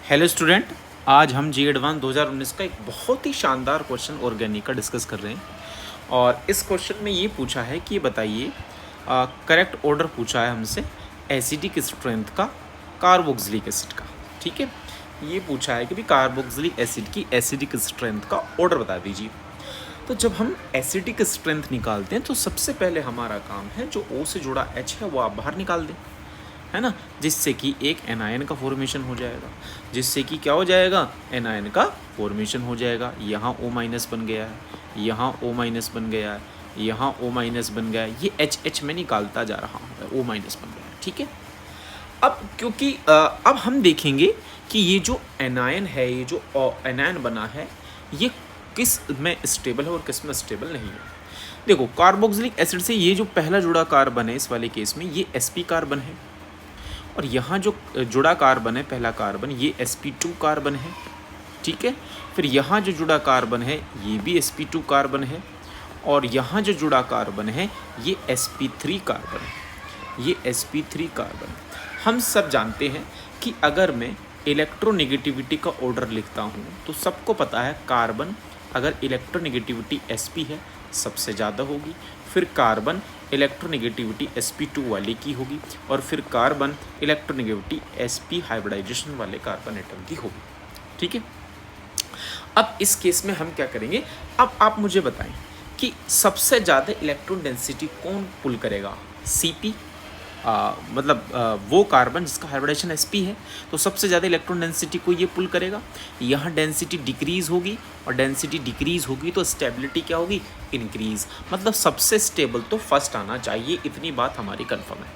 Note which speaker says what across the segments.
Speaker 1: Hello student, आज हम जी advanced 2019 का एक बहुत ही शानदार क्वेश्चन ऑर्गेनिक का डिस्कस कर रहे हैं। और इस क्वेश्चन में ये पूछा है कि बताइए, करेक्ट ऑर्डर पूछा है हमसे एसिडिक स्ट्रेंथ का कार्बोक्सिलिक एसिड का। ठीक है, ये पूछा है कि भाई कार्बोक्सिलिक एसिड की एसिडिक स्ट्रेंथ का ऑर्डर बता दीजिए। तो जब हम एसिडिक स्ट्रेंथ निकालते हैं तो सबसे पहले हमारा काम है जो O से जुड़ा H है वो आप बाहर निकाल दें, है ना, जिससे कि एक एनायन का फॉर्मेशन हो जाएगा, जिससे कि क्या हो जाएगा, एनायन का फॉर्मेशन हो जाएगा। यहाँ O माइनस बन गया है, यहाँ O माइनस बन गया है, यहाँ O माइनस बन गया है, ये H में निकालता जा रहा हूँ, O माइनस बन गया है। ठीक है, अब क्योंकि अब हम देखेंगे कि ये जो एनायन है, ये जो एनायन बना है, ये किस में स्टेबल है और किस में स्टेबल नहीं है। देखो, कार्बोक्सिलिक एसिड से ये जो पहला जुड़ा कार्बन है इस वाले केस में ये sp कार्बन है, और यहाँ जो जुड़ा कार्बन है पहला कार्बन ये sp2 कार्बन है। ठीक है, फिर यहाँ जो जुड़ा कार्बन है ये भी sp2 कार्बन है, और यहाँ जो जुड़ा कार्बन है ये sp3 कार्बन है, ये sp3 कार्बन। हम सब जानते हैं कि अगर मैं इलेक्ट्रोनेगेटिविटी का ऑर्डर लिखता हूँ तो सबको पता है कार्बन अगर इलेक्ट्रोनेगेटिविटी sp है सबसे ज़्यादा होगी, फिर कार्बन इलेक्ट्रोनेगेटिविटी sp2 वाले की होगी, और फिर कार्बन इलेक्ट्रोनेगेटिविटी sp हाइब्रिडाइजेशन वाले कार्बन एटम की होगी। ठीक है, अब इस केस में हम क्या करेंगे, अब आप मुझे बताएं कि सबसे ज़्यादा इलेक्ट्रॉन डेंसिटी कौन पुल करेगा, Cp, वो कार्बन जिसका हाइब्रिडाइजेशन sp है, तो सबसे ज़्यादा इलेक्ट्रॉन डेंसिटी को ये पुल करेगा। यहाँ डेंसिटी डिक्रीज़ होगी, और डेंसिटी डिक्रीज़ होगी तो स्टेबिलिटी क्या होगी, इंक्रीज़। मतलब सबसे स्टेबल तो फर्स्ट आना चाहिए, इतनी बात हमारी कंफर्म है।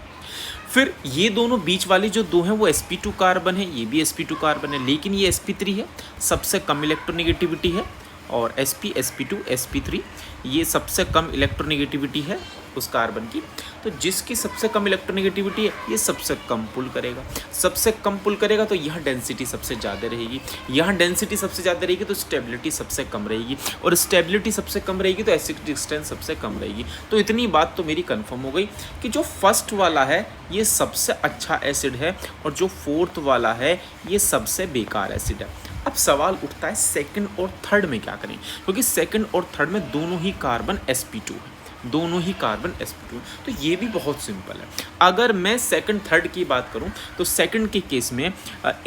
Speaker 1: फिर ये दोनों बीच वाली जो दो हैं वो sp2 कार्बन है, ये भी sp2 कार्बन है, लेकिन ये sp3 है, सबसे कम इलेक्ट्रोनेगेटिविटी है, और sp sp2 sp3 ये सबसे कम इलेक्ट्रोनेगेटिविटी है उस कार्बन की। तो जिसकी सबसे कम इलेक्ट्रोनेगेटिविटी है ये सबसे कम पुल करेगा, सबसे कम पुल करेगा तो यहाँ डेंसिटी सबसे ज़्यादा रहेगी, यहाँ डेंसिटी सबसे ज़्यादा रहेगी तो स्टेबिलिटी सबसे कम रहेगी, और स्टेबिलिटी सबसे कम रहेगी तो एसिडिक स्ट्रेंथ सबसे कम रहेगी। तो इतनी बात तो मेरी कंफर्म हो गई कि जो फर्स्ट वाला है ये सबसे अच्छा एसिड है, और जो फोर्थ वाला है ये सबसे बेकार एसिड है। अब सवाल उठता है सेकंड और थर्ड में क्या करें, क्योंकि सेकंड और थर्ड में दोनों ही कार्बन sp2 है, दोनों ही कार्बन sp2, तो ये भी बहुत सिंपल है। अगर मैं सेकंड थर्ड की बात करूं तो सेकंड के केस में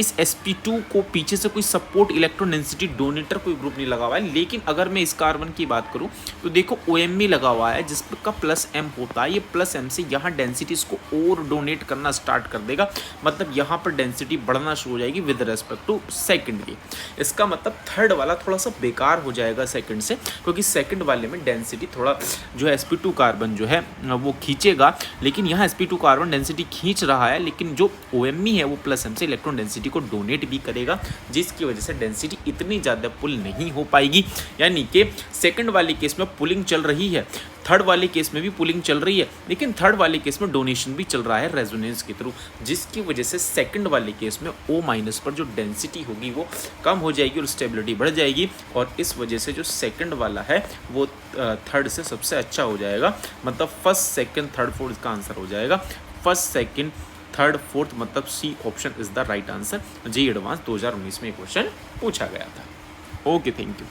Speaker 1: इस sp2 को पीछे से कोई सपोर्ट इलेक्ट्रॉन डेंसिटी डोनेटर कोई ग्रुप नहीं लगा हुआ है, लेकिन अगर मैं इस कार्बन की बात करूं तो देखो OMe लगा हुआ है जिसका प्लस m होता है, ये प्लस m से यहाँ डेंसिटी इसको और डोनेट करना स्टार्ट कर देगा, मतलब यहाँ पर डेंसिटी बढ़ना शुरू हो जाएगी विद रेस्पेक्ट टू सेकंड के। इसका मतलब थर्ड वाला थोड़ा सा बेकार हो जाएगा सेकंड से, क्योंकि सेकंड वाले में डेंसिटी थोड़ा जो है sp2 कार्बन जो है वो खींचेगा, लेकिन यहाँ sp2 कार्बन डेंसिटी खींच रहा है, लेकिन जो OMe है वो प्लस m से इलेक्ट्रॉन डेंसिटी को डोनेट भी करेगा, जिसकी वजह से डेंसिटी इतनी ज़्यादा पुल नहीं हो पाएगी। यानी कि सेकंड वाले केस में पुलिंग चल रही है, थर्ड वाले केस में भी पुलिंग चल रही है, लेकिन थर्ड वाले केस में डोनेशन भी चल रहा है रेजोनेंस के थ्रू, जिसकी वजह से सेकंड वाले केस में O माइनस पर जो डेंसिटी होगी वो कम हो जाएगी और स्टेबिलिटी बढ़ जाएगी, और इस वजह से जो सेकंड वाला है वो थर्ड से सबसे अच्छा हो जाएगा। मतलब फर्स्ट सेकंड थर्ड फोर्थ इसका आंसर हो जाएगा, फर्स्ट सेकंड थर्ड फोर्थ, मतलब C option is the right answer. JEE advanced 2019 में क्वेश्चन पूछा गया था। Okay, thank you.